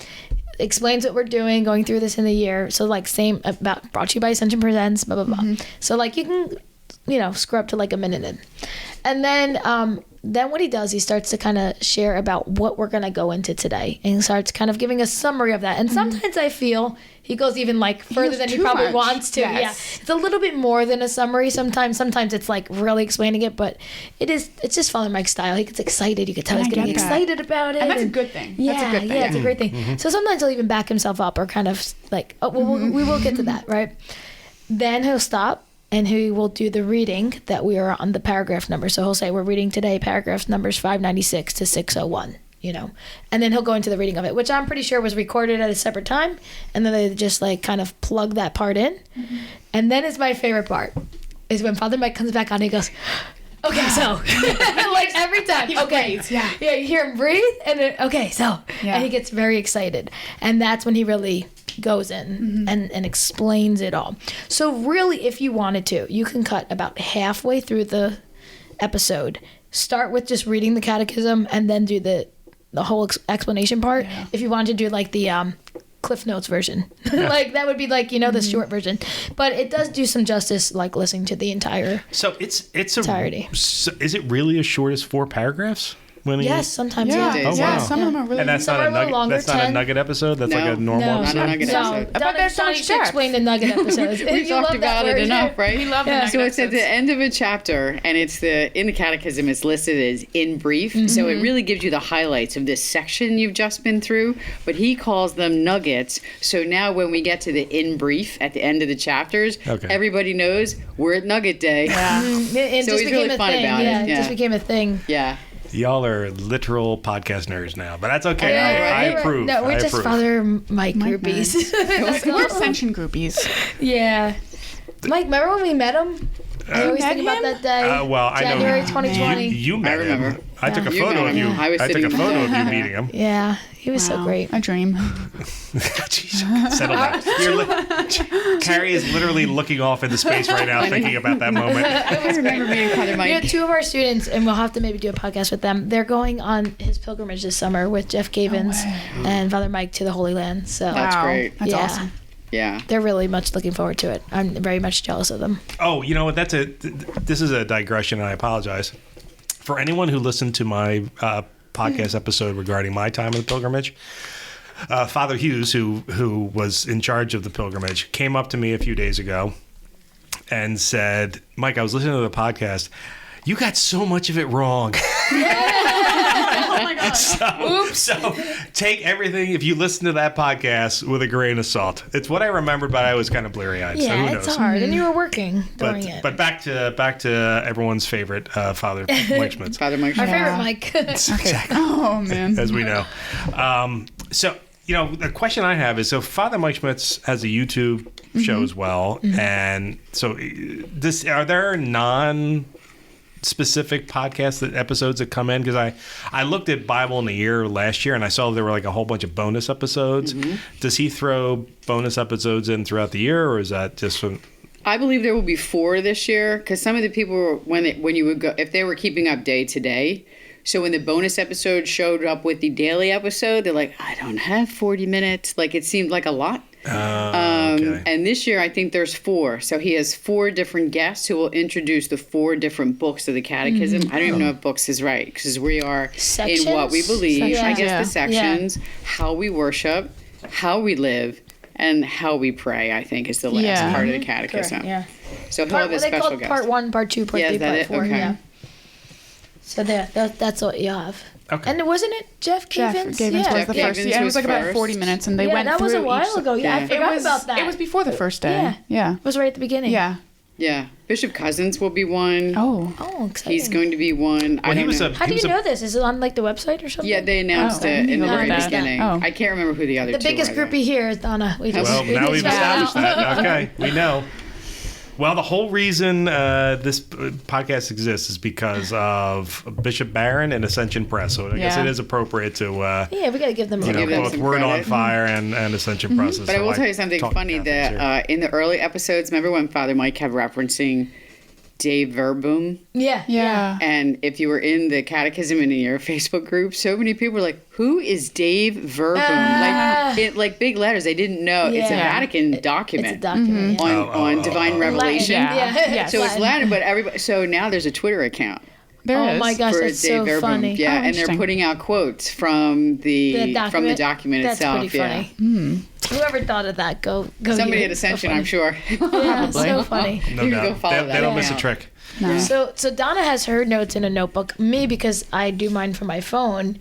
explains what we're doing, going through this in the year. So like same about brought to you by Ascension Presents, blah blah blah. So like you can screw up to like a minute in, and then what he does, he starts to kind of share about what we're gonna go into today, and he starts kind of giving a summary of that. And sometimes I feel he goes even like further than he probably wants to. Yes. Yeah, it's a little bit more than a summary. Sometimes it's like really explaining it, but it's just Father Mike's style. He gets excited. You could tell he's getting excited about it, And that's a good thing. Yeah, That's a good thing. yeah, it's a great thing. So sometimes he'll even back himself up or kind of like, oh, well, we will get to that, right? Then he'll stop and he will do the reading that we are on the paragraph number. So he'll say, we're reading today paragraph numbers 596 to 601, and then he'll go into the reading of it, which I'm pretty sure was recorded at a separate time. And then they just like kind of plug that part in. And then is my favorite part is when Father Mike comes back on and he goes, okay, so like every time, okay, yeah, you hear him breathe, and then, okay, so, and he gets very excited, and that's when he really goes in and explains it all. So really, if you wanted to, you can cut about halfway through the episode, start with just reading the catechism, and then do the whole explanation part. Yeah. If you wanted to do like the Cliff Notes version, like that would be like the short version, but it does do some justice like listening to the entire. So it's entirety. Is it really as short as 4 paragraphs? when he? Yes, sometimes. Yeah, Yeah. Oh, yeah. wow. Some of them are really. And that's Some not are a a little nugget. longer, That's not a 10. nugget episode. That's No. like a normal No, Not a episode. nugget episode. But they're so Donnie should sharp. explain the nugget episodes. We You talked love that about it word. enough, right? We love the Yeah. nugget So it's at episodes. the end of a chapter, and it's in the Catechism, it's listed as in brief. So it really gives you the highlights of this section you've just been through. But he calls them nuggets. So now when we get to the in brief at the end of the chapters, Okay. everybody knows we're at Nugget Day. Yeah. It So just he's became really a fun thing. about it. Yeah, it Yeah. just became a thing. Yeah. Y'all are literal podcast nerds now, but that's okay. Yeah, I right. approve. No, we're I just approve. Father Mike Mike groupies. We're Ascension groupies. Yeah. Mike, remember when we met him? I always met think about him? that day. Well, I know January 2020. You met I remember. him. I took a You photo met of you. him. I was I took a sitting- photo of you meeting him. Yeah, he was so Wow. great. A dream. Jeez, settle down. Carrie is literally looking off into space right now, thinking about that moment. I remember meeting Father We had Mike. 2 of our students, and we'll have to maybe do a podcast with them. They're going on his pilgrimage this summer with Jeff Gavins and Father Mike to the Holy Land. So That's Wow. great. That's yeah, awesome. Yeah. they're really much looking forward to it. I'm very much jealous of them. Oh, you know what? This is a digression, and I apologize. For anyone who listened to my podcast episode regarding my time in the pilgrimage, Father Hughes, who was in charge of the pilgrimage, came up to me a few days ago and said, Mike, I was listening to the podcast. You got so much of it wrong. Oh my god. So take everything, if you listen to that podcast, with a grain of salt. It's what I remembered, but I was kind of bleary-eyed. so Yeah, who it's knows? hard, and you were working during it. But back to everyone's favorite Father Mike Schmitz, Father Mike. Our Yeah. favorite Mike. exactly, Oh man. as we know. So the question I have is: so Father Mike Schmitz has a YouTube show as well, and so are there non-specific podcast episodes that come in? Because I looked at Bible in a Year last year, and I saw there were like a whole bunch of bonus episodes. Does he throw bonus episodes in throughout the year, or is that just from? I believe there will be 4 this year because some of the people were, when you would go, if they were keeping up day to day. So when the bonus episode showed up with the daily episode, they're like, I don't have 40 minutes. Like it seemed like a lot. Okay. And this year, I think there's 4. So he has 4 different guests who will introduce the 4 different books of the Catechism. I don't even know if books is right because we are Sections? in what we believe. I Sections, guess yeah. the sections, how we worship, how we live, and how we pray, I think, is the last Yeah. part of the Catechism. Yeah. So he'll Part, have a what they special call guest. part 1, part 2, part Yeah, 3, is that part it? 4. Okay. Yeah. So that's what you have. Okay. And wasn't it Jeff Jeff Gavins? Gavins yeah. was Jeff the first. Gavins Yeah, it was was like about first. 40 minutes, and they Yeah, went that through was a while each- ago. Yeah, I Yeah. forgot about that. It was before the first day. Yeah. Yeah. It was right at the beginning. Yeah. Yeah. Bishop Cousins will be one. Oh. Oh, exciting. He's going to be one. I Well, he don't was know. a. How he do was you a- know this? Is it on like the website or something? Yeah, they announced Oh, I it didn't in the know very that. beginning. Oh. I can't remember who the other The 2 biggest were, though. groupie here is Donna. We just, Well, we now just we've found established out. that. Okay, we know. Well, the whole reason this podcast exists is because of Bishop Barron and Ascension Press. So I guess Yeah. it is appropriate to Yeah, we got to give them a give them both some Word on credit. Fire and Ascension Press. But I will tell you something funny that in the early episodes, remember when Father Mike kept referencing Dave Verboom? Yeah. Yeah. And if you were in the Catechism in a Year Facebook group, so many people were like, "Who is Dave Verboom?" Like big letters. They didn't know. It's a Yeah. Vatican document It's a document. Yeah. on divine revelation. Yeah. Yes. So it's Latin, but everybody. So now there's a Twitter account There Oh is. my gosh, for that's Dave so Verboom. funny. Yeah, Oh, and they're interesting. putting out quotes from the document That's itself. pretty Yeah. funny. Whoever thought of that, go. Somebody you. at Ascension, So I'm sure. Yeah, so funny. No You can doubt. go follow They that don't miss a account. trick. No. So Donna has her notes in a notebook. Me, because I do mine from my phone,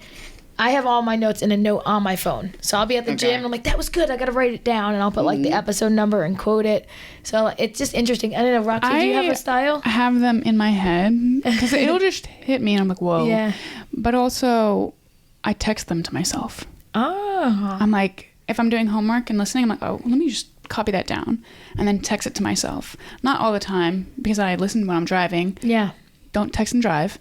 I have all my notes in a note on my phone. So I'll be at the Okay. gym and I'm like, that was good. I got to write it down. And I'll put like the episode number and quote it. So it's just interesting. I don't know, Roxy, do you have a style? I have them in my head because it'll just hit me, and I'm like, whoa. Yeah. But also, I text them to myself. Oh. I'm like, if I'm doing homework and listening, I'm like, oh, let me just copy that down and then text it to myself. Not all the time because I listen when I'm driving. Yeah. Don't text and drive.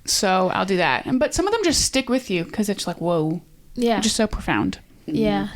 So I'll do that. But some of them just stick with you because it's like, whoa, Yeah. just so profound. Yeah.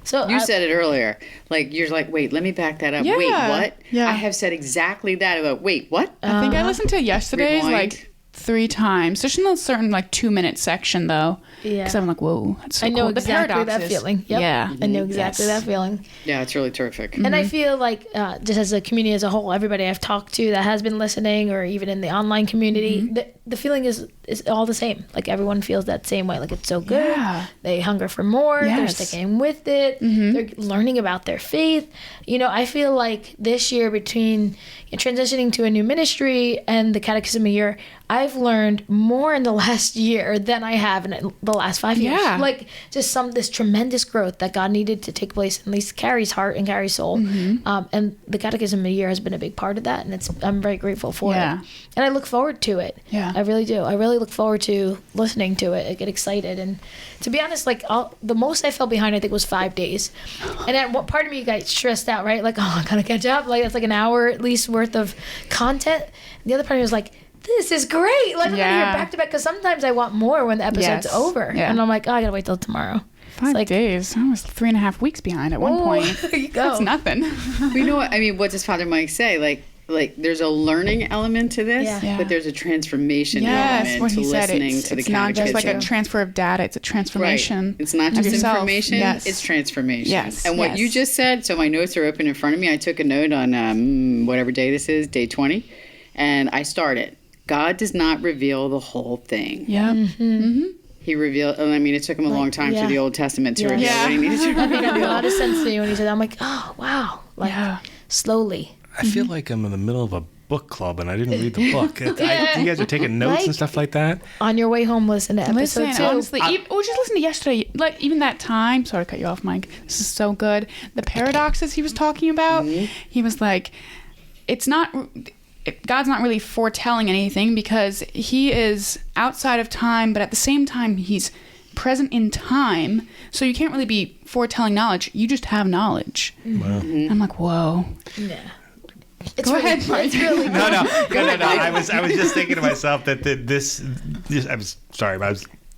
So You said it earlier. Like, you're like, wait, let me back that up. Wait, Yeah. what? Yeah. I have said exactly that. I go, wait, what? I think I listened to it yesterday's Rewind. like 3 times. There's no certain 2-minute section though. Yeah. Because I'm like, whoa, that's so I know cool. exactly that feeling. Yep. Yeah. I know exactly that feeling. Yeah, it's really terrific. And I feel like just as a community as a whole, everybody I've talked to that has been listening, or even in the online community, the feeling is all the same. Like everyone feels that same way. Like it's so good. Yeah. They hunger for more. Yes. They're sticking with it. They're learning about their faith. I feel like this year, between transitioning to a new ministry and the Catechism A Year, I've learned more in the last year than I have in the last 5 years. Yeah. Like just this tremendous growth that God needed to take place in at least Kari's heart and Kari's soul. And the Catechism A Year has been a big part of that, and I'm very grateful for it. And I look forward to it. Yeah. I really do. I really look forward to listening to it. I get excited. And to be honest, the most I fell behind, I think, was 5 days. And then what part of me got stressed out, right? Like, oh, I gotta catch up. Like, it's like an hour at least worth of content. And the other part of me was like, this is great. Like, I'm gonna hear back to back, because sometimes I want more when the episode's over. Yeah. And I'm like, oh, I gotta wait till tomorrow. 5 days. I was 3.5 weeks behind at one point. There you go. That's nothing. You know what? I mean, what does Father Mike say? Like there's a learning element to this, Yeah. but there's a transformation Yes, element what to he said. listening to the It's not just catechism. like a transfer of data. It's a transformation. Right. It's not of just yourself. information, Yes. it's transformation. Yes. And what Yes. you just said, so my notes are open in front of me. I took a note on whatever day this is, day 20, and I started. God does not reveal the whole thing. Yeah. He revealed, I mean, it took him a long time through the Old Testament to reveal what he needed to I think reveal. it made a lot of sense to me when he said that. I'm like, oh, wow. Like, slowly. I feel like I'm in the middle of a book club and I didn't read the book. You guys are taking notes and stuff like that? On your way home, listen to episode Listen, 2. honestly, just listen to yesterday. Like, even that time, sorry to cut you off, Mike. This is so good. The paradoxes he was talking about, he was like, God's not really foretelling anything because he is outside of time, but at the same time, he's present in time. So you can't really be foretelling knowledge. You just have knowledge. Wow. I'm like, whoa. Yeah. Go ahead, Mike. It's really No. I was just thinking to myself that this I was sorry,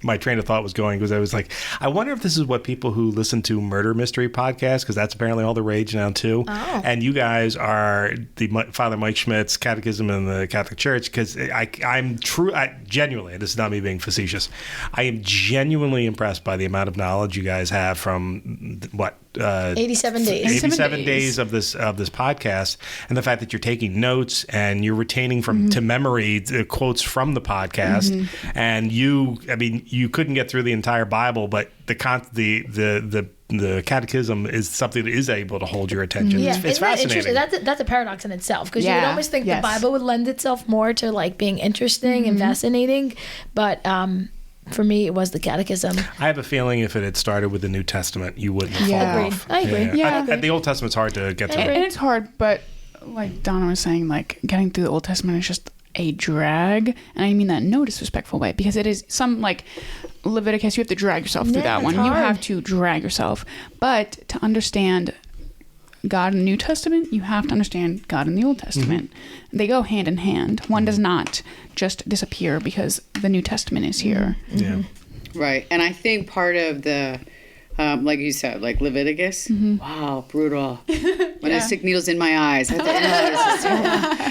my train of thought was going because I was like, I wonder if this is what people who listen to murder mystery podcasts, because that's apparently all the rage now too. Oh. And you guys are the Father Mike Schmitz Catechism in the Catholic Church, because I'm genuinely, this is not me being facetious, I am genuinely impressed by the amount of knowledge you guys have from 87 days. 87 days of this podcast, and the fact that you're taking notes and you're retaining to memory the quotes from the podcast, and you couldn't get through the entire Bible, but the catechism is something that is able to hold your attention. Yeah, It's isn't that fascinating. interesting? That's a paradox in itself, because you would Yeah. almost think Yes. the Bible would lend itself more to like being interesting and fascinating, but for me, it was the Catechism. I have a feeling if it had started with the New Testament, you wouldn't have Yeah. fallen Agreed. off. I agree. Yeah. I agree. The Old Testament's hard to get through. And it's hard, but like Donna was saying, like getting through the Old Testament is just a drag. And I mean that in no disrespectful way, because it is some like Leviticus, you have to drag yourself through Yeah, that one. it's You hard. have to drag yourself. But to understand God in the New Testament, you have to understand God in the Old Testament. They go hand in hand. One does not just disappear because the New Testament is here. Yeah. Right. And I think part of the, like you said, like Leviticus, wow, brutal. When I stick needles in my eyes, I have to analyze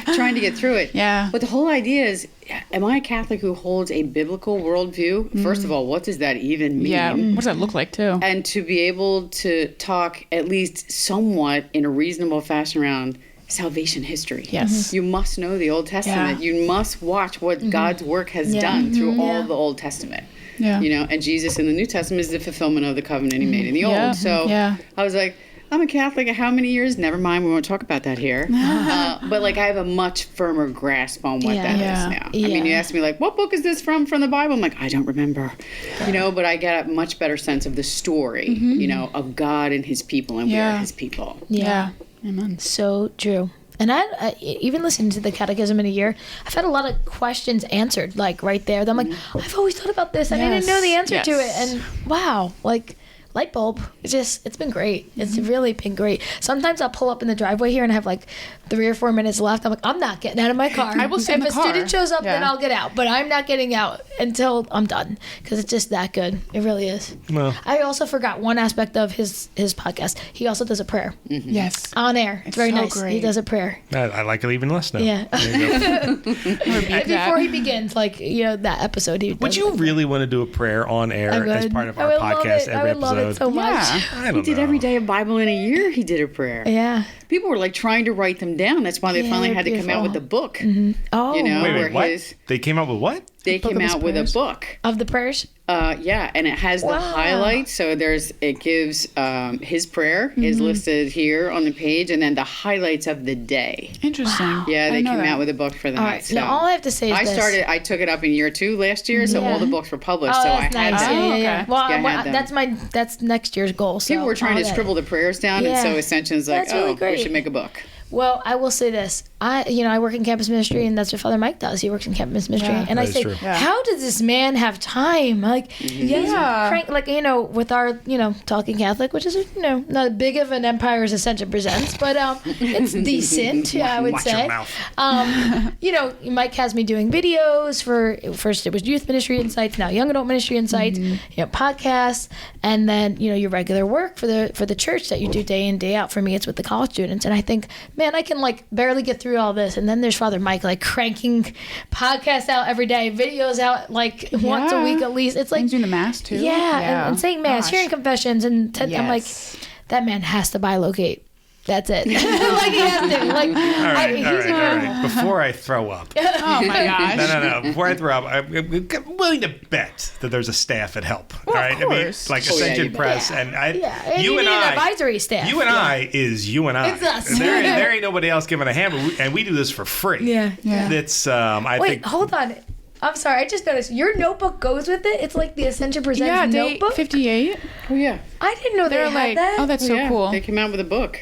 this, trying to get through it. Yeah. But the whole idea is, am I a Catholic who holds a biblical worldview? First of all, what does that even mean? Yeah. What does that look like too? And to be able to talk at least somewhat in a reasonable fashion around salvation history. Yes. You must know the Old Testament. Yeah. You must watch what God's work has done through all the Old Testament. Yeah. You know, and Jesus in the New Testament is the fulfillment of the covenant he made in the Old. So I was like, I'm a Catholic. How many years? Never mind. We won't talk about that here. But like, I have a much firmer grasp on what that is now. I mean, you asked me like, what book is this from the Bible? I'm like, I don't remember. You know, but I get a much better sense of the story, you know, of God and his people, and we are his people. Yeah. Amen. So true. And I even listening to the Catechism in a Year, I've had a lot of questions answered, like right there. I'm like, I've always thought about this, and I didn't know the answer to it. And wow, like light bulb. It's been great. It's really been great. Sometimes I'll pull up in the driveway here and I have like 3 or 4 minutes left. I'm like, I'm not getting out of my car. I will sit in the If a car. student shows up, then Yeah. I'll get out. But I'm not getting out until I'm done because it's just that good. It really is. Well, I also forgot one aspect of his podcast. He also does a prayer Yes. on air. It's very so nice. He great. does a prayer. I like it even less now. Yeah. Repeat Before he begins, like, that episode, he Would does you it. really want to do a prayer on air I as would. part of I our would love podcast it. every I would love episode? it so much. Yeah. I He don't did know. every day of Bible in a year. He did a prayer. Yeah. People were like trying to write them down. That's why they Yeah, finally they're had to come out with the book. Oh. You know, Wait, where what? his They came out with what? they book came of his out with a prayers? book. Of the prayers? Yeah, and it has the Wow. highlights. So it gives his prayer is listed here on the page, and then the highlights of the day. Interesting. Yeah, I they didn't know came that. out with a book for that. All right. So Now, all I have to say is I took it up in year 2 last year, so Yeah. all the books were published. Oh, so that's I had nice. them. Yeah, Oh, yeah. okay. Well, Yeah, I had them. that's next year's goal. So People were trying to I'll- scribble the prayers down, and Yeah. so Ascension's like, That's really we great. should make a book. Well, I will say this. I work in campus ministry, and that's what Father Mike does. He works in campus ministry, Yeah. and I That is say, true. Yeah. how does this man have time? Like, he's Yeah. with our, Talking Catholic, which is, not as big of an empire as Ascension Presents, but it's decent, I would Watch your say. mouth. Mike has me doing videos first it was youth ministry insights, now young adult ministry insights, podcasts, and then your regular work for the church that you do day in, day out. For me, it's with the college students, and I think, man, I can like barely get through all this, and then there's Father Mike like cranking podcasts out every day, videos out like once a Yeah. week at least. It's like He's doing the mass too. and saying mass, Gosh. hearing confessions, and I'm like, Yes. that man has to buy Locate. That's it. Like he has to. Like, All right, he's all right, all incredible. right. Before I throw up. Oh my gosh. No. Before I throw up, I'm willing to bet that there's a staff at Help. Well, all of right, course. like Oh, yeah, Ascension you bet. Press, Yeah. and I. Yeah, and You you and need an I. advisory staff. You and Yeah. I is you and I. It's us. There ain't nobody else giving a hand, and we do this for free. Yeah. Yeah. It's I Wait, think. hold on. I'm sorry. I just noticed your notebook goes with it. It's like the Ascension Presents Yeah, day notebook. 58. Oh yeah, I didn't know They're they had like, that. oh, that's so yeah. cool. They came out with a book.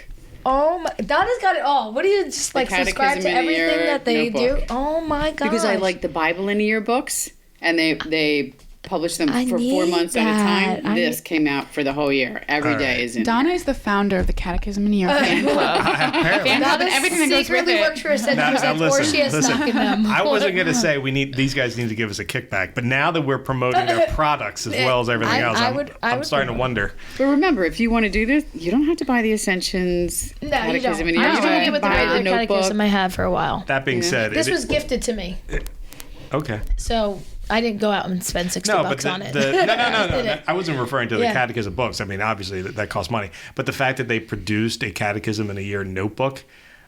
Oh my! Donna's got it all. What do you just like subscribe to Catechism In A everything Year that they notebook. do? Oh my god! Because I like the Bible in a Year books, and they publish them I for 4 need months at a that. time. This came out for the whole year. Every All day right. is in. Donna is the founder of the Catechism In A Year fan club. Apparently. Fan club and Donna's everything that goes with secretly it. works for Ascension Now, Presents, or listen, she has listen. stock in them. I wasn't gonna say these guys need to give us a kickback, but now that we're promoting their products as well as everything else, I I'm would starting to promote. wonder. But remember, if you want to do this, you don't have to buy the Ascension's No, you Catechism don't. In A Year. I'm You doing don't it have with to the buy regular the notebook. catechism I had for a while. That being said, This was gifted to me, okay. so I didn't go out and spend $60 No, but on it. no. I wasn't referring to the Yeah. catechism books. I mean, obviously that costs money, but the fact that they produced a Catechism in a Year notebook,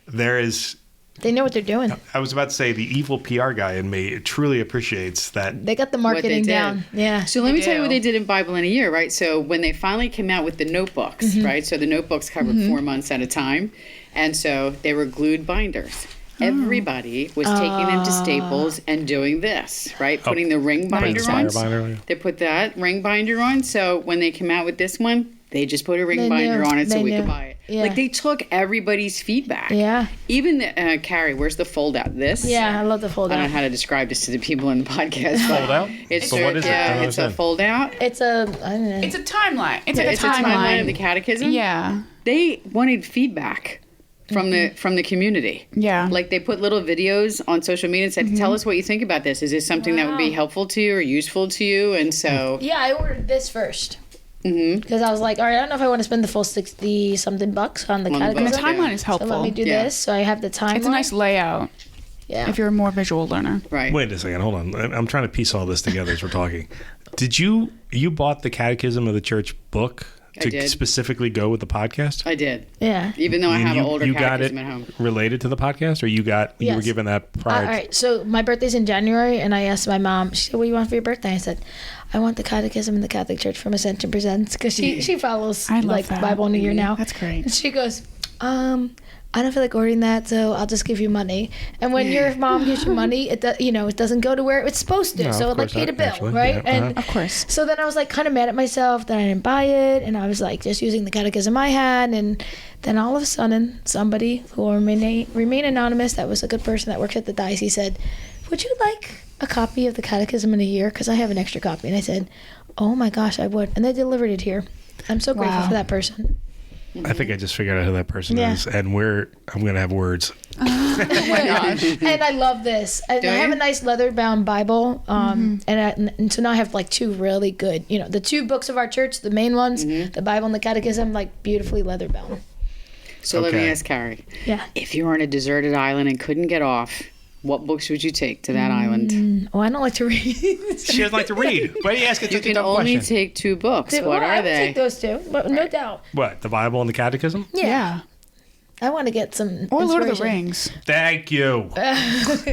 there is. They know what they're doing. I was about to say the evil PR guy in me truly appreciates that. They got the What they marketing did. down. Yeah. So let me tell you do. what they did in Bible in a Year, right? So when they finally came out with the notebooks, Mm-hmm. right? So the notebooks covered 4 months at a time. And so they were glued binders. Oh. Everybody was taking them to Staples and doing this, right? Putting the ring binder Inspire on. binder. They put that ring binder on. So when they came out with this one, they just put a ring They binder knew. on it so They we knew. could buy it. Yeah. Like they took everybody's feedback. Yeah. Even the, Kari, where's the fold out? This? Yeah, I love the fold I don't out. know how to describe this to the people in the podcast. but Fold out? It's But what is it? I yeah, don't it's a understand. fold out. It's a, I don't know. It's a timeline. It's Yeah, like it's a timeline. of the catechism. Yeah. They wanted feedback from the community. Yeah. Like they put little videos on social media and said, "Tell us what you think about this. Is this something that would be Wow. helpful to you or useful to you?" And so, Yeah, I ordered this first. Because I was like, all right, I don't know if I want to spend the full 60 something bucks on the On the And the catechism. book. timeline is So helpful. let me do Yeah. this. So I have the timeline. It's a nice layout Yeah. if you're a more visual learner. right. Wait a second, hold on. I'm trying to piece all this together as we're talking. Did you bought the Catechism of the Church book I to did. specifically go with the podcast? I did, Yeah. even though I And have an older you got it catechism at home. related to the podcast, or you were Yes. given that All prior? right. So my birthday's in January, and I asked my mom, she said, what do you want for your birthday? I said, I want the Catechism in the Catholic Church from Ascension Presents, because she follows I love like that. Bible in a Year now. That's great. And she goes, I don't feel like ordering that, so I'll just give you money. And when your mom gives you money, it doesn't go to where it's supposed to. No, So of it like course paid a not, bill, naturally. right? Yeah, And Of course. so then I was like kind of mad at myself that I didn't buy it, and I was like just using the catechism I had, and then all of a sudden somebody who will remain anonymous, that was a good person that works at the diocese, said, would you like a copy of the Catechism in a Year? Because I have an extra copy. And I said, oh my gosh, I would. And they delivered it here. I'm so grateful for that person. I think I just figured out who that person is, and I'm going to have words. Oh my gosh. And I love this. I have a nice leather-bound Bible, and so now I have like 2 really good, the 2 books of our church, the main ones, the Bible and the Catechism, like beautifully leather-bound. So let me ask Kari. Yeah. If you were on a deserted island and couldn't get off, what books would you take to that island? Oh, I don't like to read. She doesn't like to read. Why do you ask it? You can only take 2 books. What are I they? would take those 2, but no doubt. What, the Bible and the Catechism? Yeah. I want to get some Or Lord of the inspiration. Rings. Thank you.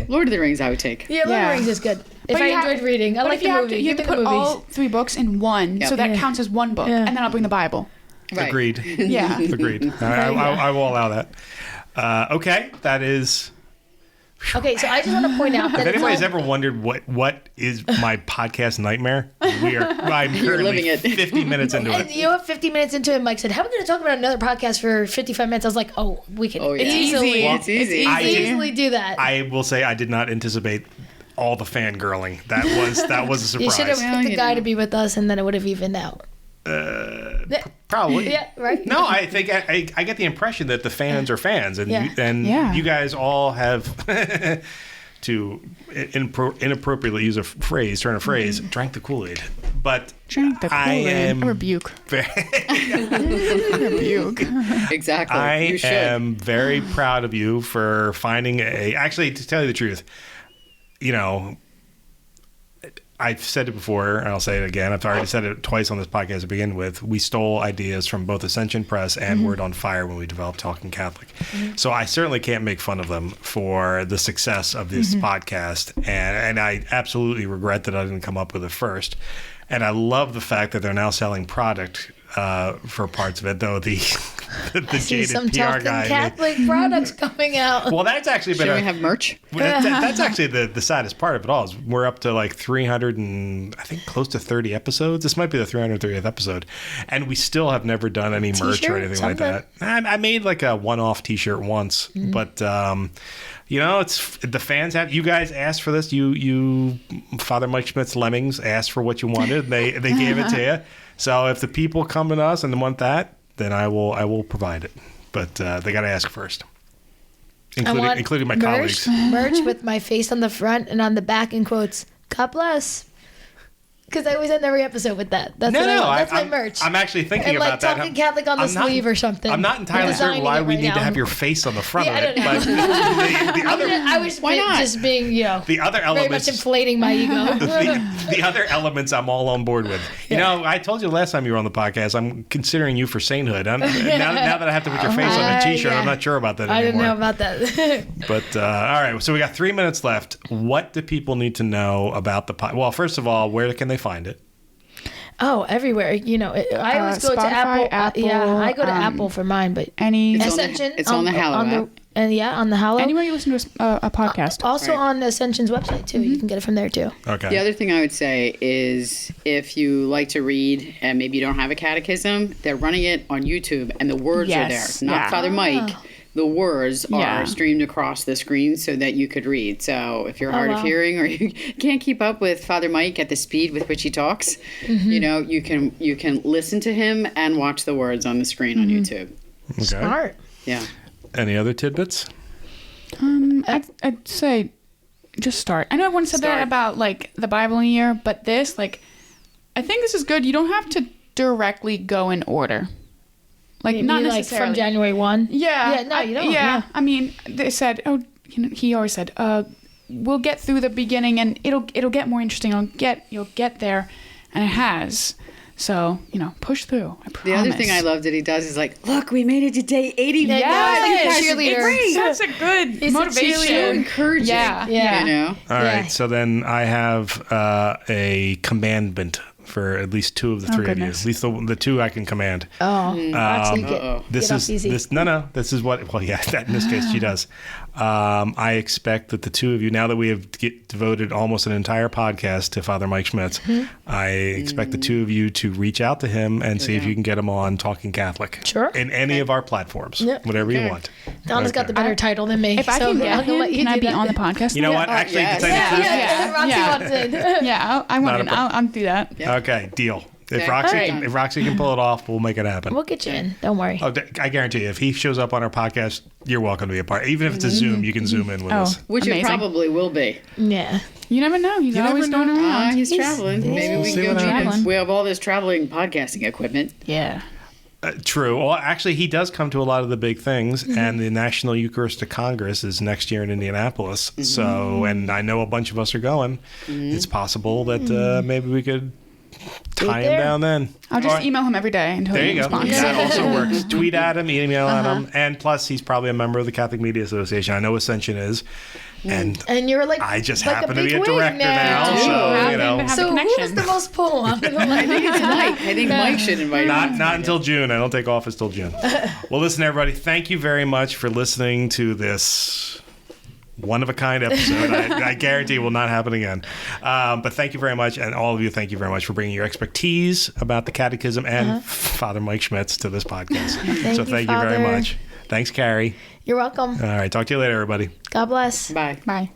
Lord of the Rings I would take. Yeah, Lord of the Rings is good. If I enjoyed reading, I like the movie. You have to put all 3 books in one, so that counts as one book, and then I'll bring the Bible. Right. Agreed. Yeah. Agreed. I will allow that. Okay, that is... Okay, so I just want to point out that if anybody's ever wondered what is my podcast nightmare, I'm currently living it. 50 minutes into And it. 50 minutes into it, Mike said, how are we going to talk about another podcast for 55 minutes? I was like, we can easily, It's easy. easily do that. I will say I did not anticipate all the fangirling. That was a surprise. You should have picked the guy to be with us, and then it would have evened out. Probably. Yeah, right? No, I think I get the impression that the fans are fans, and Yeah. you guys all have to inappropriately use a phrase, drank the Kool-Aid. But Drink the I Kool-Aid. am A rebuke. rebuke. Exactly. I am very proud of you for finding actually, to tell you the truth, I've said it before, and I'll say it again. I've already said it twice on this podcast to begin with. We stole ideas from both Ascension Press and Word on Fire when we developed Talking Catholic. So I certainly can't make fun of them for the success of this podcast. And I absolutely regret that I didn't come up with it first. And I love the fact that they're now selling product for parts of it, though the jaded some PR Talking guy. Catholic products coming out. Well, that's actually been Should we have merch? that's actually the saddest part of it all. Is we're up to like 300 and I think close to 30 episodes. This might be the 330th episode, and we still have never done any merch or anything like that. I made like a one-off T-shirt once, but it's the fans have. You guys asked for this. You Father Mike Schmitz Lemmings asked for what you wanted. They gave it to you. So if the people come to us and want that, then I will provide it. But they got to ask first, including my colleagues. Merch with my face on the front and on the back in quotes, God bless. Because I always end every episode with that. That's That's my merch. I'm actually thinking and about that. Talking Catholic on the sleeve or something. I'm not entirely certain why we need to have your face on the front of it. I don't know. I was just being, the other elements, very much inflating my ego. the other elements I'm all on board with. I told you last time you were on the podcast, I'm considering you for sainthood. Now that I have to put your face on a T-shirt, I'm not sure about that anymore. I didn't know about that. But all right, so we got 3 minutes left. What do people need to know about the podcast? Well, first of all, where can they find it? Oh, everywhere. I always go Spotify, to Apple. I go to Apple for mine, but Ascension. It's on the Hallow app. On the Hallow. Anywhere you listen to a podcast. Also on Ascension's website, too. You can get it from there, too. Okay. The other thing I would say is if you like to read and maybe you don't have a catechism, they're running it on YouTube and the words are there. Not Father Mike. The words are streamed across the screen so that you could read. So if you're hard of hearing or you can't keep up with Father Mike at the speed with which he talks, you can listen to him and watch the words on the screen on YouTube. Okay. Smart. Yeah. Any other tidbits? I'd say just start. I know everyone said that about like the Bible in a year, but this, I think this is good. You don't have to directly go in order. Not necessarily. From January 1? Yeah. Yeah, no, you don't. Yeah. I mean, they said, he always said, we'll get through the beginning and it'll get more interesting. You'll get there. And it has. So, push through. I promise. The other thing I love that he does is look, we made it to day 81. Yes, cheerleader. That's a good motivation. So encouraging. Yeah. All right. So then I have a commandment for at least 2 of the 3 of you. At least the 2 I can command. This is what. Well, yeah. That in this case she does. I expect that the 2 of you, now that we have devoted almost an entire podcast to Father Mike Schmitz, I expect the 2 of you to reach out to him and see if you can get him on Talking Catholic. Sure. In any of our platforms, whatever you want. Donna's got the better title than me. If I can get him, can I be on the podcast? You know what? Actually, to tell you the truth, Roxy wants in. I want in. I'll do that. Okay, deal. If Roxy can pull it off, we'll make it happen. We'll get you in. Don't worry. Oh, I guarantee you, if he shows up on our podcast, you're welcome to be a part. Even if it's a Zoom, you can Zoom in with us. Which amazing. It probably will be. Yeah. You never know. He's always going around. He's traveling. Maybe we can go traveling. We have all this traveling podcasting equipment. Yeah. True. Well, actually, he does come to a lot of the big things, and the National Eucharistic Congress is next year in Indianapolis. So, and I know a bunch of us are going. It's possible that maybe we could tie him down then. I'll just email him every day until he responds. That also works. Tweet at him, email at him, and plus he's probably a member of the Catholic Media Association. I know Ascension is, and you're like, I just like happen to be a director now, so you know. So who has the most pull? I'm gonna I think it's Mike. I think Mike should invite him. Not until June. I don't take office till June. Well, listen, everybody. Thank you very much for listening to this one-of-a-kind episode. I guarantee it will not happen again. But thank you very much, and all of you, thank you very much for bringing your expertise about the Catechism and Father Mike Schmitz to this podcast. Thank you very much. Thanks, Kari. You're welcome. All right, talk to you later, everybody. God bless. Bye. Bye.